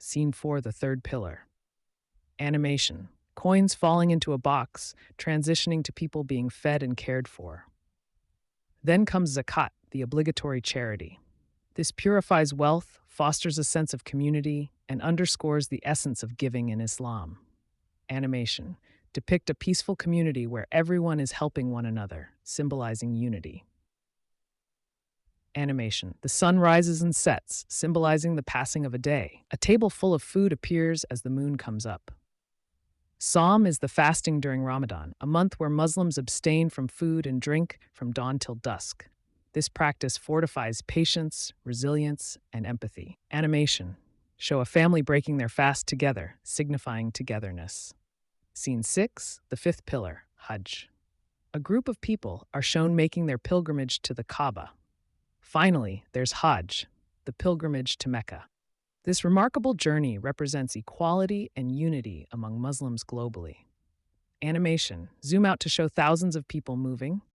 Scene 4, the third pillar. Animation. Coins falling into a box, transitioning to people being fed and cared for. Then comes zakat, the obligatory charity. This purifies wealth, fosters a sense of community, and underscores the essence of giving in Islam. Animation. Depict a peaceful community where everyone is helping one another, symbolizing unity. Animation. The sun rises and sets, symbolizing the passing of a day. A table full of food appears as the moon comes up. Psalm is the fasting during Ramadan, a month where Muslims abstain from food and drink from dawn till dusk. This practice fortifies patience, resilience, and empathy. Animation. Show a family breaking their fast together, signifying togetherness. Scene 6, the fifth pillar, Hajj. A group of people are shown making their pilgrimage to the Kaaba. Finally, there's Hajj, the pilgrimage to Mecca. This remarkable journey represents equality and unity among Muslims globally. Animation. Zoom out to show thousands of people moving,